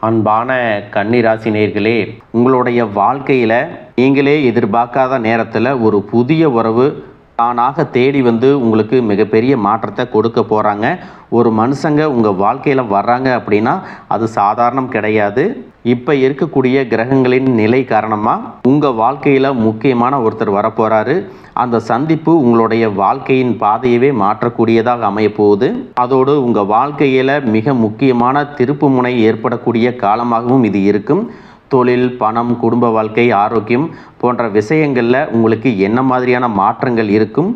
அன்பான கன்னிராசி நேயர்களே, உங்களுடைய வாழ்க்கையில் நீங்களே எதிர்பார்க்காத நேரத்தில் ஒரு புதிய உறவு தானாக தேடி வந்து உங்களுக்கு மிகப்பெரிய மாற்றத்தை கொடுக்க போகிறாங்க. ஒரு மனுஷங்க உங்கள் வாழ்க்கையில் வர்றாங்க அப்படின்னா அது சாதாரணம் கிடையாது. இப்போ இருக்கக்கூடிய கிரகங்களின் நிலை காரணமாக உங்கள் வாழ்க்கையில் முக்கியமான ஒருத்தர் வரப்போகிறாரு. அந்த சந்திப்பு உங்களுடைய வாழ்க்கையின் பாதையவே மாற்றக்கூடியதாக அமையப்போகுது. அதோடு உங்கள் வாழ்க்கையில் மிக முக்கியமான திருப்பு முனை ஏற்படக்கூடிய காலமாகவும் இது இருக்கும். தொழில், பணம், குடும்ப வாழ்க்கை, ஆரோக்கியம் போன்ற விஷயங்களில் உங்களுக்கு என்ன மாதிரியான மாற்றங்கள் இருக்கும்,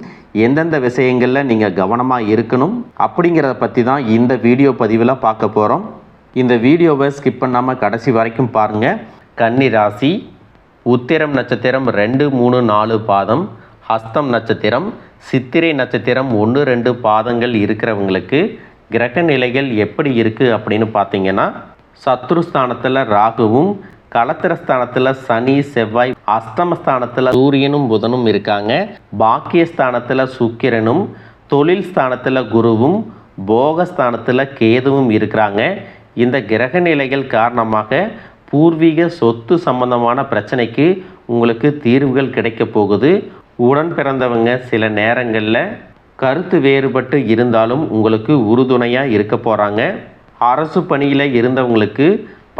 எந்தெந்த விஷயங்களில் நீங்கள் கவனமாக இருக்கணும் அப்படிங்கிறத பற்றி தான் இந்த வீடியோ பதிவில் பார்க்க போகிறோம். இந்த வீடியோவை ஸ்கிப் பண்ணாமல் கடைசி வரைக்கும் பாருங்கள். கன்னி ராசி, உத்திரம் நட்சத்திரம் 2, 3, 4 பாதம், ஹஸ்தம் நட்சத்திரம், சித்திரை நட்சத்திரம் 1, 2 பாதங்கள் இருக்கிறவங்களுக்கு கிரக நிலைகள் எப்படி இருக்குது அப்படின்னு பார்த்தீங்கன்னா, சத்ருஸ்தானத்தில் ராகுவும், கலத்திரஸ்தானத்தில் சனி, செவ்வாய், அஷ்டமஸ்தானத்தில் சூரியனும் புதனும் இருக்காங்க. பாக்கியஸ்தானத்தில் சுக்கிரனும், தொழில் ஸ்தானத்தில் குருவும், போகஸ்தானத்தில் கேதுவும் இருக்கிறாங்க. இந்த கிரக நிலைகள் காரணமாக பூர்வீக சொத்து சம்பந்தமான பிரச்சனைக்கு உங்களுக்கு தீர்வுகள் கிடைக்க போகுது. உடன் பிறந்தவங்க சில நேரங்களில் கருத்து வேறுபட்டு இருந்தாலும் உங்களுக்கு உறுதுணையாக இருக்க போகிறாங்க. அரசு பணியில் இருந்தவங்களுக்கு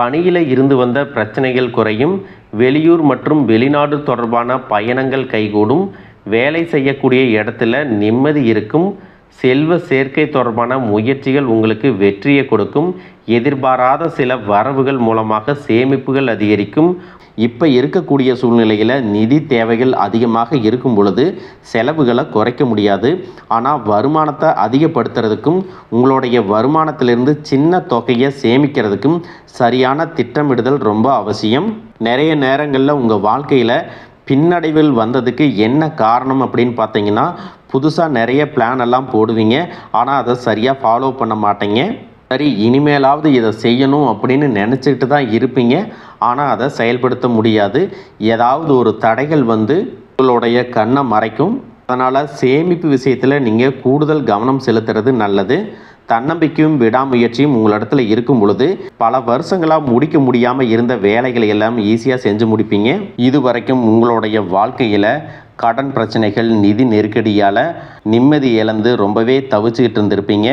பணியில் இருந்து வந்த பிரச்சனைகள் குறையும். வெளியூர் மற்றும் வெளிநாடு தொடர்பான பயணங்கள் கைகூடும். வேலை செய்யக்கூடிய இடத்துல நிம்மதி இருக்கும். செல்வ சேர்க்கை தொடர்பான முயற்சிகள் உங்களுக்கு வெற்றியை கொடுக்கும். எதிர்பாராத சில வரவுகள் மூலமாக சேமிப்புகள் அதிகரிக்கும். இப்போ இருக்கக்கூடிய சூழ்நிலையில் நிதி தேவைகள் அதிகமாக இருக்கும் பொழுது செலவுகளை குறைக்க முடியாது. ஆனால் வருமானத்தை அதிகப்படுத்துறதுக்கும் உங்களுடைய வருமானத்திலிருந்து சின்ன தொகையை சேமிக்கிறதுக்கும் சரியான திட்டமிடுதல் ரொம்ப அவசியம். நிறைய நேரங்களில் உங்கள் வாழ்க்கையில் பின்னடைவில் வந்ததுக்கு என்ன காரணம் அப்படின்னு பார்த்தீங்கன்னா, புதுசாக நிறைய பிளான் எல்லாம் போடுவீங்க, ஆனால் அதை சரியாக ஃபாலோ பண்ண மாட்டீங்க. சரி, இனிமேலாவது இதை செய்யணும் அப்படின்னு நினச்சிக்கிட்டு தான் இருப்பீங்க, ஆனால் அதை செயல்படுத்த முடியாது. ஏதாவது ஒரு தடைகள் வந்து உங்களுடைய கண்ணை மறைக்கும். அதனால் சேமிப்பு விஷயத்தில் நீங்கள் கூடுதல் கவனம் செலுத்துறது நல்லது. தன்னம்பிக்கையும் விடாமுயற்சியும் உங்களிடத்துல இருக்கும் பொழுது பல வருஷங்களாக முடிக்க முடியாமல் இருந்த வேலைகளை எல்லாம் ஈஸியாக செஞ்சு முடிப்பீங்க. இது வரைக்கும் உங்களுடைய வாழ்க்கையில் கடன் பிரச்சனைகள், நிதி நெருக்கடியால் நிம்மதி இழந்து ரொம்பவே தவிச்சுக்கிட்டு இருந்திருப்பீங்க.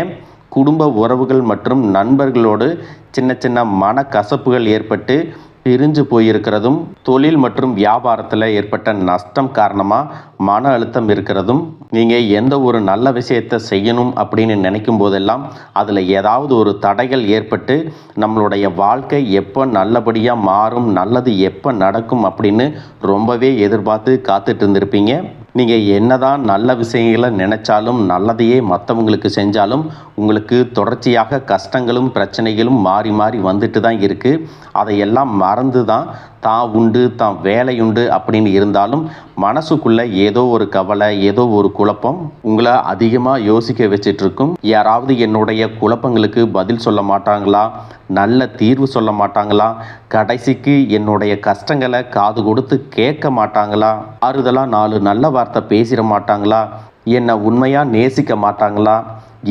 குடும்ப உறவுகள் மற்றும் நண்பர்களோடு சின்ன சின்ன மனக்கசப்புகள் ஏற்பட்டு பிரிஞ்சு போயிருக்கிறதும், தொழில் மற்றும் வியாபாரத்தில் ஏற்பட்ட நஷ்டம் காரணமாக மன அழுத்தம் இருக்கிறதும், நீங்கள் எந்த ஒரு நல்ல விஷயத்தை செய்யணும் அப்படின்னு நினைக்கும் போதெல்லாம் அதில் ஏதாவது ஒரு தடைகள் ஏற்பட்டு நம்மளுடைய வாழ்க்கை எப்போ நல்லபடியாக மாறும், நல்லது எப்போ நடக்கும் அப்படின்னு ரொம்பவே எதிர்பார்த்து காத்துட்டு இருந்திருப்பீங்க. நீங்கள் என்னதான் நல்ல விஷயங்களை நினைச்சாலும், நல்லதையே மற்றவங்களுக்கு செஞ்சாலும் உங்களுக்கு தொடர்ச்சியாக கஷ்டங்களும் பிரச்சனைகளும் மாறி மாறி வந்துட்டு தான் இருக்குது. அதையெல்லாம் மறந்து தான் உண்டு, தான் வேலையுண்டு அப்படின்னு இருந்தாலும் மனசுக்குள்ளே ஏதோ ஒரு கவலை, ஏதோ ஒரு குழப்பம் உங்களை அதிகமாக யோசிக்க வச்சிட்ருக்கும். யாராவது என்னுடைய குழப்பங்களுக்கு பதில் சொல்ல மாட்டாங்களா, நல்ல தீர்வு சொல்ல மாட்டாங்களா, கடைசிக்கு என்னுடைய கஷ்டங்களை காது கொடுத்து கேட்க மாட்டாங்களா, ஆறுதலாக 4 நல்ல வார்த்தை பேசிட மாட்டாங்களா, என்னை உண்மையாக நேசிக்க மாட்டாங்களா,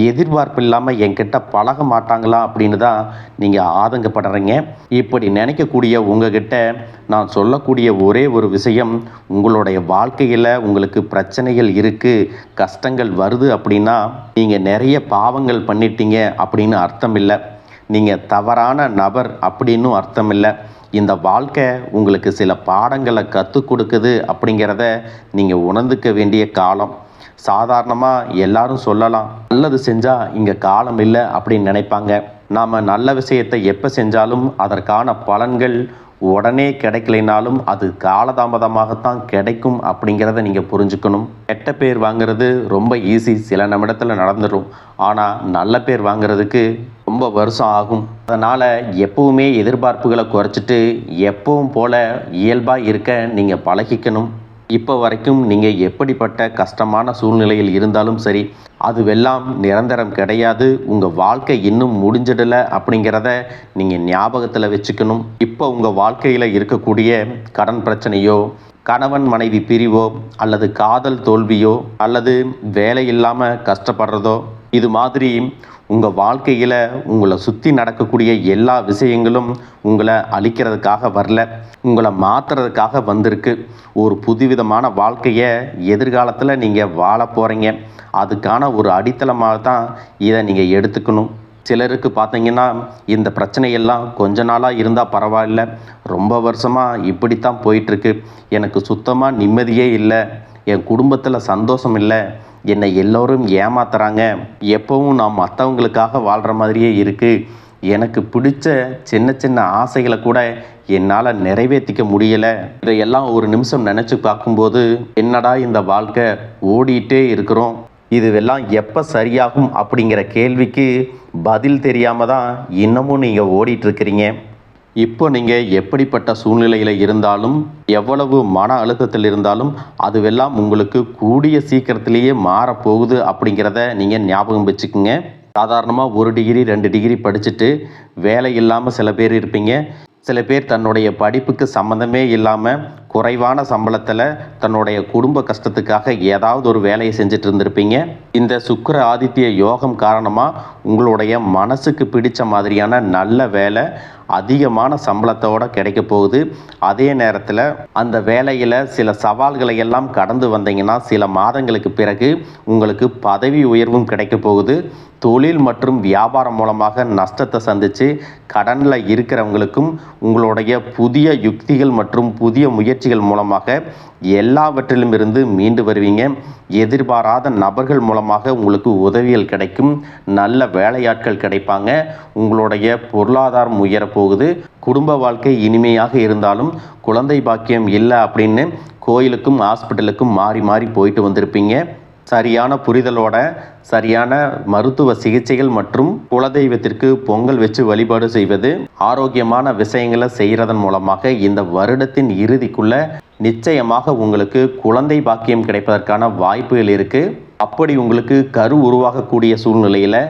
எதிர்பார்ப்பு இல்லாமல் என்கிட்ட பழக மாட்டாங்களா அப்படின்னு தான் நீங்கள் ஆதங்கப்படுறீங்க. இப்படி நினைக்கக்கூடிய உங்ககிட்ட நான் சொல்லக்கூடிய ஒரே ஒரு விஷயம், உங்களுடைய வாழ்க்கையில் உங்களுக்கு பிரச்சனைகள் இருக்குது, கஷ்டங்கள் வருது அப்படின்னா நீங்கள் நிறைய பாவங்கள் பண்ணிட்டீங்க அப்படின்னு அர்த்தம் இல்லை. நீங்கள் தவறான நபர் அப்படின்னும் அர்த்தம் இல்லை. இந்த வாழ்க்கை உங்களுக்கு சில பாடங்களை கற்றுக் கொடுக்குது அப்படிங்கிறத நீங்கள் உணர்ந்துக்க வேண்டிய காலம். சாதாரணமாக எல்லாரும் சொல்லலாம், நல்லது செஞ்சால் இங்கே காலம் இல்லை அப்படின்னு நினைப்பாங்க. நாம் நல்ல விஷயத்தை எப்போ செஞ்சாலும் அதற்கான பலன்கள் உடனே கிடைக்கலைனாலும் அது காலதாமதமாகத்தான் கிடைக்கும் அப்படிங்கிறத நீங்கள் புரிஞ்சுக்கணும். கெட்ட பேர் வாங்கிறது ரொம்ப ஈஸி, சில நிமிடத்தில் நடந்துடும். ஆனால் நல்ல பேர் வாங்கிறதுக்கு ரொம்ப வருஷம் ஆகும். அதனால் எப்பவுமே எதிர்பார்ப்புகளை குறைச்சிட்டு எப்பவும் போல் இயல்பாக இருக்க நீங்கள் பழகிக்கணும். இப்போ வரைக்கும் நீங்கள் எப்படிப்பட்ட கஷ்டமான சூழ்நிலையில் இருந்தாலும் சரி, அதுவெல்லாம் நிரந்தரம் கிடையாது. உங்கள் வாழ்க்கை இன்னும் முடிஞ்சிடலை அப்படிங்கிறத நீங்கள் ஞாபகத்தில் வச்சுக்கணும். இப்போ உங்கள் வாழ்க்கையில் இருக்கக்கூடிய கடன் பிரச்சனையோ, கணவன் மனைவி பிரிவோ, அல்லது காதல் தோல்வியோ, அல்லது வேலை இல்லாமல் கஷ்டப்படுறதோ, இது மாதிரி உங்கள் வாழ்க்கையில் உங்களை சுற்றி நடக்கக்கூடிய எல்லா விஷயங்களும் உங்களை அழிக்கிறதுக்காக வரல, உங்களை மாற்றுறதுக்காக வந்திருக்கு. ஒரு புதுவிதமான வாழ்க்கையை எதிர்காலத்தில் நீங்கள் வாழ போகிறீங்க. அதுக்கான ஒரு அடித்தளமாக தான் இதை நீங்கள் எடுத்துக்கணும். சிலருக்கு பார்த்தீங்கன்னா இந்த பிரச்சனையெல்லாம் கொஞ்ச நாளாக இருந்தால் பரவாயில்ல, ரொம்ப வருஷமாக இப்படித்தான் போயிட்டுருக்கு, எனக்கு சுத்தமாக நிம்மதியே இல்லை, என் குடும்பத்தில் சந்தோஷம் இல்லை, என்னை எல்லோரும் ஏமாத்துறாங்க, எப்பவும் நான் மற்றவங்களுக்காக வாழ்கிற மாதிரியே இருக்குது, எனக்கு பிடிச்ச சின்ன சின்ன ஆசைகளை கூட என்னால் நிறைவேற்றிக்க முடியலை, இதையெல்லாம் ஒரு நிமிஷம் நினச்சி பார்க்கும்போது என்னடா இந்த வாழ்க்கை, ஓடிட்டே இருக்கிறோம், இதுவெல்லாம் எப்போ சரியாகும் அப்படிங்கிற கேள்விக்கு பதில் தெரியாமல் தான் இன்னமும் நீங்கள் ஓடிட்டுருக்கிறீங்க. இப்போ நீங்கள் எப்படிப்பட்ட சூழ்நிலையில் இருந்தாலும், எவ்வளவு மன அழுத்தத்தில் இருந்தாலும் அதுவெல்லாம் உங்களுக்கு கூடிய சீக்கிரத்திலேயே மாறப்போகுது அப்படிங்கிறத நீங்கள் ஞாபகம் வச்சுக்கோங்க. சாதாரணமாக 1 டிகிரி 2 டிகிரி படிச்சுட்டு வேலை இல்லாமல் சில பேர் இருப்பீங்க. சில பேர் தன்னுடைய படிப்புக்கு சம்மந்தமே இல்லாமல் குறைவான சம்பளத்தில் தன்னுடைய குடும்ப கஷ்டத்துக்காக ஏதாவது ஒரு வேலையை செஞ்சுட்டு இருந்திருப்பீங்க. இந்த சுக்கிர ஆதித்ய யோகம் காரணமாக உங்களுடைய மனசுக்கு பிடிச்ச மாதிரியான நல்ல வேலை அதிகமான சம்பளத்தோடு கிடைக்க போகுது. அதே நேரத்தில் அந்த வேலையில் சில சவால்களை எல்லாம் கடந்து வந்தீங்கன்னா சில மாதங்களுக்கு பிறகு உங்களுக்கு பதவி உயர்வும் கிடைக்க போகுது. தொழில் மற்றும் வியாபாரம் மூலமாக நஷ்டத்தை சந்தித்து கடனில் இருக்கிறவங்களுக்கும் உங்களுடைய புதிய யுக்திகள் மற்றும் புதிய முயற்சிகள் மூலமாக எல்லாவற்றிலும் இருந்து மீண்டு வருவீங்க. எதிர்பாராத நபர்கள் மூலமாக உங்களுக்கு உதவிகள் கிடைக்கும், நல்ல வேலையாட்கள் கிடைப்பாங்க, உங்களுடைய பொருளாதாரம் உயரப்போகுது. குடும்ப வாழ்க்கை இனிமையாக இருந்தாலும் குழந்தை பாக்கியம் இல்லை அப்படின்னு கோயிலுக்கும் ஹாஸ்பிட்டலுக்கும் மாறி மாறி போயிட்டு வந்திருப்பீங்க. சரியான புரிதலோட சரியான மருத்துவ சிகிச்சைகள் மற்றும் குலதெய்வத்திற்கு பொங்கல் வச்சு வழிபாடு செய்வது, ஆரோக்கியமான விஷயங்களை செய்கிறதன் மூலமாக இந்த வருடத்தின் இறுதிக்குள்ள நிச்சயமாக உங்களுக்கு குழந்தை பாக்கியம் கிடைப்பதற்கான வாய்ப்புகள் இருக்குது. அப்படி உங்களுக்கு கரு உருவாகக்கூடிய சூழ்நிலையில்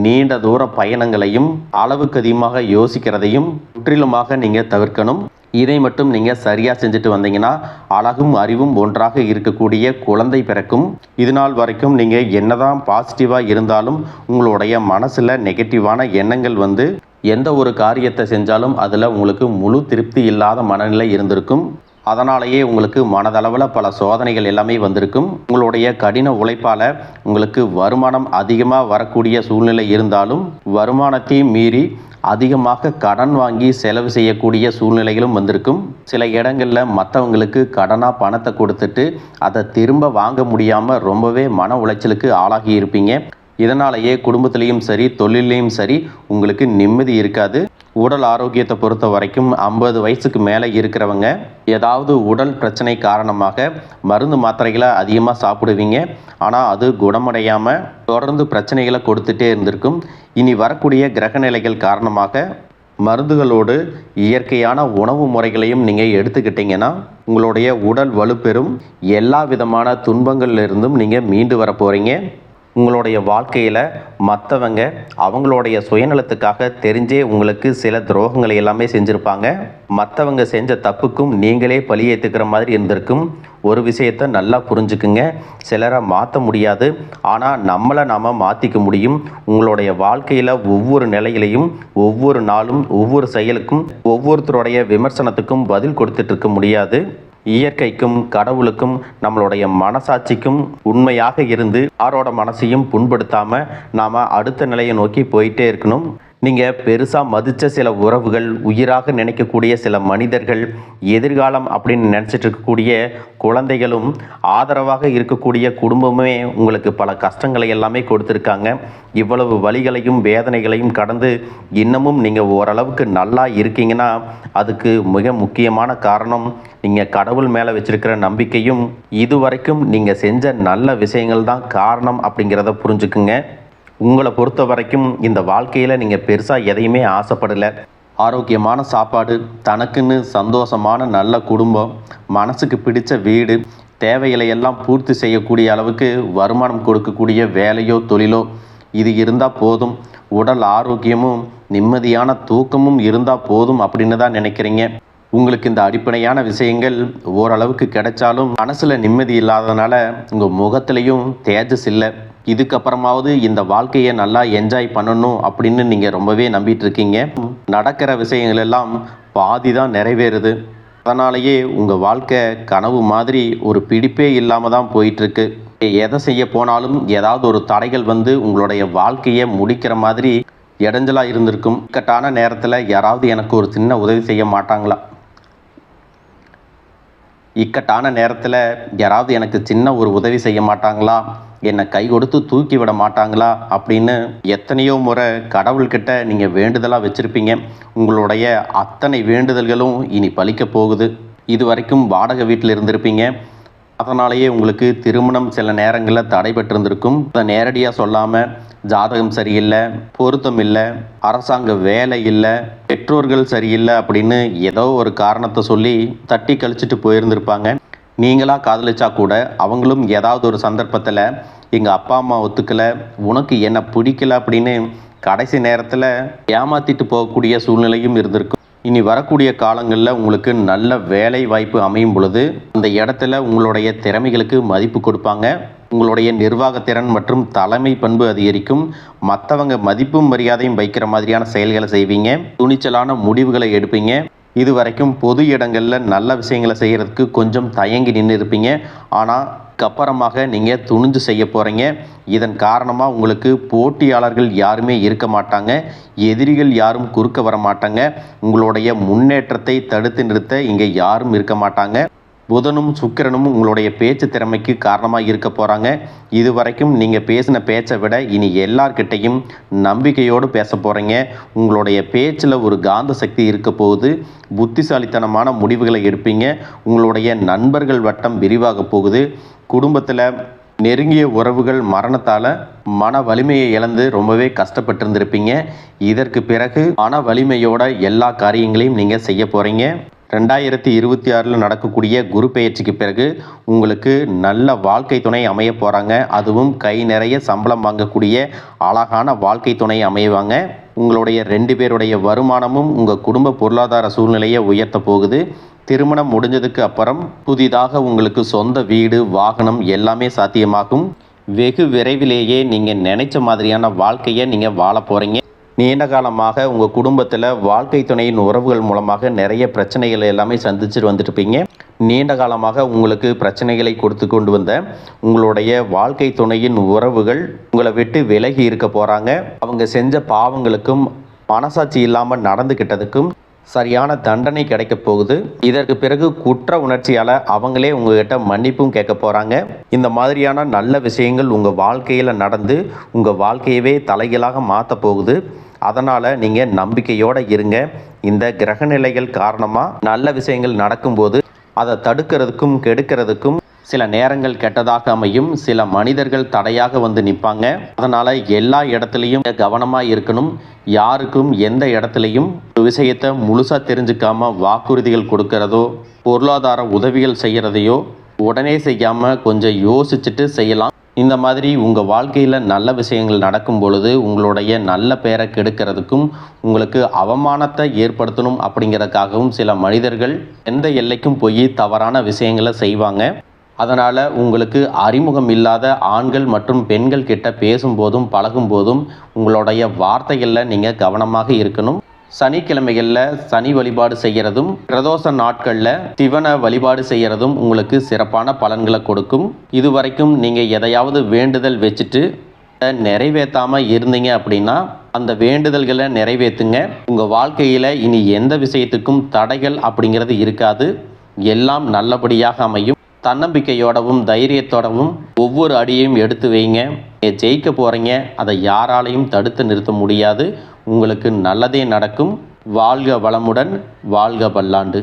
நீண்ட தூர பயணங்களையும் அளவுக்கு அதிகமாக யோசிக்கிறதையும் முற்றிலுமாக நீங்கள் தவிர்க்கணும். இதை மட்டும் நீங்கள் சரியாக செஞ்சுட்டு வந்தீங்கன்னா அழகும் அறிவும் ஒன்றாக இருக்கக்கூடிய குழந்தை பிறக்கும். இது நாள் வரைக்கும் நீங்கள் என்னதான் பாசிட்டிவாக இருந்தாலும் உங்களுடைய மனசில் நெகட்டிவான எண்ணங்கள் வந்து எந்த ஒரு காரியத்தை செஞ்சாலும் அதில் உங்களுக்கு முழு திருப்தி இல்லாத மனநிலை இருந்திருக்கும். அதனாலேயே உங்களுக்கு மனதளவில் பல சோதனைகள் எல்லாமே வந்திருக்கும். உங்களுடைய கடின உழைப்பால் உங்களுக்கு வருமானம் அதிகமாக வரக்கூடிய சூழ்நிலை இருந்தாலும் வருமானத்தையும் மீறி அதிகமாக கடன் வாங்கி செலவு செய்யக்கூடிய சூழ்நிலைகளும் வந்திருக்கும். சில இடங்களில் மற்றவங்களுக்கு கடனாக பணத்தை கொடுத்துட்டு அதை திரும்ப வாங்க முடியாமல் ரொம்பவே மன உளைச்சலுக்கு ஆளாகி இருப்பீங்க. இதனாலேயே குடும்பத்திலையும் சரி தொழிலையும் சரி உங்களுக்கு நிம்மதி இருக்காது. உடல் ஆரோக்கியத்தை பொறுத்த வரைக்கும் 50 வயசுக்கு மேலே இருக்கிறவங்க ஏதாவது உடல் பிரச்சனை காரணமாக மருந்து மாத்திரைகளை அதிகமாக சாப்பிடுவீங்க. ஆனால் அது குணமடையாமல் தொடர்ந்து பிரச்சனைகளை கொடுத்துட்டே இருந்திருக்கும். இனி வரக்கூடிய கிரகநிலைகள் காரணமாக மருந்துகளோடு இயற்கையான உணவு முறைகளையும் நீங்கள் எடுத்துக்கிட்டிங்கன்னா உங்களுடைய உடல் வலுப்பெறும். எல்லா விதமான துன்பங்கள்லேருந்தும் நீங்கள் மீண்டு வர போகிறீங்க. உங்களுடைய வாழ்க்கையில் மற்றவங்க அவங்களுடைய சுயநலத்துக்காக தெரிஞ்சே உங்களுக்கு சில துரோகங்களை எல்லாமே செஞ்சுருப்பாங்க. மற்றவங்க செஞ்ச தப்புக்கும் நீங்களே பழி ஏற்றுக்கிற மாதிரி இருந்திருக்கும். ஒரு விஷயத்தை நல்லா புரிஞ்சுக்குங்க, சிலரை மாற்ற முடியாது, ஆனால் நம்மளை நாம் மாற்றிக்க முடியும். உங்களுடைய வாழ்க்கையில் ஒவ்வொரு நிலையிலையும் ஒவ்வொரு நாளும் ஒவ்வொரு செயலுக்கும் ஒவ்வொருத்தருடைய விமர்சனத்துக்கும் பதில் கொடுத்துட்டு இருக்க முடியாது. இயற்கைக்கும் கடவுளுக்கும் நம்மளுடைய மனசாட்சிக்கும் உண்மையாக இருந்து யாரோட மனசையும் புண்படுத்தாமல் நாம் அடுத்த நிலையை நோக்கி போயிட்டே இருக்கணும். நீங்கள் பெருசாக மதித்த சில உறவுகள், உயிராக நினைக்கக்கூடிய சில மனிதர்கள், எதிர்காலம் அப்படின்னு நினச்சிட்டு இருக்கக்கூடிய குழந்தைகளும், ஆதரவாக இருக்கக்கூடிய குடும்பமே உங்களுக்கு பல கஷ்டங்களை எல்லாமே கொடுத்துருக்காங்க. இவ்வளவு வலிகளையும் வேதனைகளையும் கடந்து இன்னமும் நீங்கள் ஓரளவுக்கு நல்லா இருக்கீங்கன்னா அதுக்கு மிக முக்கியமான காரணம் நீங்கள் கடவுள் மேலே வச்சிருக்கிற நம்பிக்கையும் இதுவரைக்கும் நீங்கள் செஞ்ச நல்ல விஷயங்கள் தான் காரணம் அப்படிங்கிறத புரிஞ்சுக்குங்க. உங்களை பொறுத்த வரைக்கும் இந்த வாழ்க்கையில் நீங்கள் பெருசாக எதையுமே ஆசைப்படலை. ஆரோக்கியமான சாப்பாடு, தனக்குன்னு சந்தோஷமான நல்ல குடும்பம், மனசுக்கு பிடிச்ச வீடு, தேவைகளை எல்லாம் பூர்த்தி செய்யக்கூடிய அளவுக்கு வருமானம் கொடுக்கக்கூடிய வேலையோ தொழிலோ இது இருந்தால் போதும். உடல் ஆரோக்கியமும் நிம்மதியான தூக்கமும் இருந்தால் போதும் அப்படின்னு தான் நினைக்கிறீங்க. உங்களுக்கு இந்த அடிப்படையான விஷயங்கள் ஓரளவுக்கு கிடைச்சாலும் மனசில் நிம்மதி இல்லாதனால உங்கள் முகத்திலையும் தேஜஸ் இல்லை. இதுக்கப்புறமாவது இந்த வாழ்க்கையை நல்லா என்ஜாய் பண்ணணும் அப்படின்னு நீங்கள் ரொம்பவே நம்பிட்டு இருக்கீங்க. நடக்கிற விஷயங்கள் எல்லாம் பாதி தான் நிறைவேறுது. அதனாலேயே உங்கள் வாழ்க்கை கனவு மாதிரி ஒரு பிடிப்பே இல்லாமல் தான் போயிட்டுருக்கு. எதை செய்ய போனாலும் ஏதாவது ஒரு தடைகள் வந்து உங்களுடைய வாழ்க்கையை முடிக்கிற மாதிரி இடைஞ்சலாக இருந்திருக்கும். இக்கட்டான நேரத்தில் யாராவது எனக்கு ஒரு சின்ன உதவி செய்ய மாட்டாங்களா? இக்கட்டான நேரத்தில் யாராவது எனக்கு சின்ன ஒரு உதவி செய்ய மாட்டாங்களா? என்னை கை கொடுத்து தூக்கி விட மாட்டாங்களா அப்படின்னு எத்தனையோ முறை கடவுள்கிட்ட நீங்கள் வேண்டுதலாக வச்சுருப்பீங்க. உங்களுடைய அத்தனை வேண்டுதல்களும் இனி பலிக்க போகுது. இது வரைக்கும் வாடகை வீட்டில் இருந்திருப்பீங்க. அதனாலேயே உங்களுக்கு திருமணம் சில நேரங்களில் தடைபட்டிருந்திருக்கும். அதை நேரடியாக சொல்லாமல் ஜாதகம் சரியில்லை, பொருத்தம் இல்லை, அரசாங்க வேலை இல்லை, பெற்றோர்கள் சரியில்லை அப்படின்னு ஏதோ ஒரு காரணத்தை சொல்லி தட்டி கழிச்சிட்டு போயிருந்திருப்பாங்க. நீங்களாக காதலிச்சா கூட அவங்களும் ஏதாவது ஒரு சந்தர்ப்பத்தில் எங்கள் அப்பா அம்மா ஒத்துக்கலை, உனக்கு என்ன பிடிக்கல அப்படின்னு கடைசி நேரத்தில் ஏமாற்றிட்டு போகக்கூடிய சூழ்நிலையும் இருந்திருக்கும். இனி வரக்கூடிய காலங்களில் உங்களுக்கு நல்ல வேலை வாய்ப்பு அமையும் பொழுது அந்த இடத்துல உங்களுடைய திறமைகளுக்கு மதிப்பு கொடுப்பாங்க. உங்களுடைய நிர்வாகத்திறன் மற்றும் தலைமை பண்பு அதிகரிக்கும். மற்றவங்க மதிப்பும் மரியாதையும் வைக்கிற மாதிரியான செயல்களை செய்வீங்க. துணிச்சலான முடிவுகளை எடுப்பீங்க. இது வரைக்கும் பொது இடங்களில் நல்ல விஷயங்களை செய்கிறதுக்கு கொஞ்சம் தயங்கி நின்று இருப்பீங்க. ஆனால் அப்புறமாக நீங்கள் துணிஞ்சு செய்ய போகிறீங்க. இதன் காரணமாக உங்களுக்கு போட்டியாளர்கள் யாருமே இருக்க மாட்டாங்க. எதிரிகள் யாரும் குறுக்க வர மாட்டாங்க. உங்களுடைய முன்னேற்றத்தை தடுத்து நிறுத்த இங்கே யாரும் இருக்க மாட்டாங்க. புதனும் சுக்கிரனும் உங்களுடைய பேச்சு திறமைக்கு காரணமாக இருக்க போகிறாங்க. இது வரைக்கும் நீங்கள் பேசின பேச்சை விட இனி எல்லார்கிட்டையும் நம்பிக்கையோடு பேச போகிறீங்க. உங்களுடைய பேச்சில் ஒரு காந்த சக்தி இருக்க போகுது. புத்திசாலித்தனமான முடிவுகளை எடுப்பீங்க. உங்களுடைய நண்பர்கள் வட்டம் விரிவாக போகுது. குடும்பத்தில் நெருங்கிய உறவுகள் மரணத்தால் மன வலிமையை இழந்து ரொம்பவே கஷ்டப்பட்டிருந்திருப்பீங்க. இதற்கு பிறகு மன வலிமையோட எல்லா காரியங்களையும் நீங்கள் செய்ய போகிறீங்க. 2026 நடக்கக்கூடிய குரு பெயர்ச்சிக்கு பிறகு உங்களுக்கு நல்ல வாழ்க்கை துணை அமைய போகிறாங்க. அதுவும் கை நிறைய சம்பளம் வாங்கக்கூடிய அழகான வாழ்க்கை துணை அமைவாங்க. உங்களுடைய 2 பேருடைய வருமானமும் உங்கள் குடும்ப பொருளாதார சூழ்நிலையை உயர்த்த போகுது. திருமணம் முடிஞ்சதுக்கு அப்புறம் புதிதாக உங்களுக்கு சொந்த வீடு, வாகனம் எல்லாமே சாத்தியமாகும். வெகு விரைவிலேயே நீங்கள் நினைச்ச மாதிரியான வாழ்க்கையை நீங்கள் வாழ போகிறீங்க. நீண்ட காலமாக உங்கள் குடும்பத்தில் வாழ்க்கை துணையின் உறவுகள் மூலமாக நிறைய பிரச்சனைகள் எல்லாமே சந்திச்சுட்டு வந்துட்டுருப்பீங்க. நீண்ட காலமாக உங்களுக்கு பிரச்சனைகளை கொடுத்து கொண்டு வந்த உங்களுடைய வாழ்க்கை துணையின் உறவுகள் உங்களை விட்டு விலகி இருக்க போகிறாங்க. அவங்க செஞ்ச பாவங்களுக்கும் மனசாட்சி இல்லாமல் நடந்துக்கிட்டதுக்கும் சரியான தண்டனை கிடைக்க போகுது. இதற்கு பிறகு குற்ற உணர்ச்சியால் அவங்களே உங்ககிட்ட மன்னிப்பும் கேட்க போகிறாங்க. இந்த மாதிரியான நல்ல விஷயங்கள் உங்கள் வாழ்க்கையில் நடந்து உங்கள் வாழ்க்கையவே தலைகீழாக மாற்ற போகுது. அதனால் நீங்கள் நம்பிக்கையோடு இருங்க. இந்த கிரகநிலைகள் காரணமாக நல்ல விஷயங்கள் நடக்கும்போது அதை தடுக்கிறதுக்கும் கெடுக்கிறதுக்கும் சில நேரங்கள் கெட்டதாக அமையும். சில மனிதர்கள் தடையாக வந்து நிற்பாங்க. அதனால் எல்லா இடத்துலையும் கவனமாக இருக்கணும். யாருக்கும் எந்த இடத்துலையும் ஒரு விஷயத்தை முழுசாக தெரிஞ்சுக்காம வாக்குறுதிகள் கொடுக்கறதோ பொருளாதார உதவிகள் செய்கிறதையோ உடனே செய்யாமல் கொஞ்சம் யோசிச்சுட்டு செய்யலாம். இந்த மாதிரி உங்கள் வாழ்க்கையில் நல்ல விஷயங்கள் நடக்கும் பொழுது உங்களுடைய நல்ல பெயரை கெடுக்கிறதுக்கும் உங்களுக்கு அவமானத்தை ஏற்படுத்தணும் அப்படிங்கிறதுக்காகவும் சில மனிதர்கள் எந்த எல்லைக்கும் போய் தவறான விஷயங்களை செய்வாங்க. அதனால் உங்களுக்கு அறிமுகம் இல்லாத ஆண்கள் மற்றும் பெண்கள் கிட்ட பேசும்போதும் பழகும்போதும் உங்களுடைய வார்த்தைகளில் நீங்கள் கவனமாக இருக்கணும். சனிக்கிழமைகளில் சனி வழிபாடு செய்கிறதும் பிரதோஷ நாட்களில் சிவனை வழிபாடு செய்கிறதும் உங்களுக்கு சிறப்பான பலன்களை கொடுக்கும். இதுவரைக்கும் நீங்கள் எதையாவது வேண்டுதல் வச்சுட்டு நிறைவேற்றாமல் இருந்தீங்க அப்படின்னா அந்த வேண்டுதல்களை நிறைவேற்றுங்க. உங்கள் வாழ்க்கையில் இனி எந்த விஷயத்துக்கும் தடைகள் அப்படிங்கிறது இருக்காது. எல்லாம் நல்லபடியாக அமையும். தன்னம்பிக்கையோடவும் தைரியத்தோடவும் ஒவ்வொரு அடியையும் எடுத்து வைங்க. ஜெயிக்க போகிறீங்க. அதை யாராலையும் தடுத்து நிறுத்த முடியாது. உங்களுக்கு நல்லதே நடக்கும். வாழ்க வளமுடன், வாழ்க பல்லாண்டு.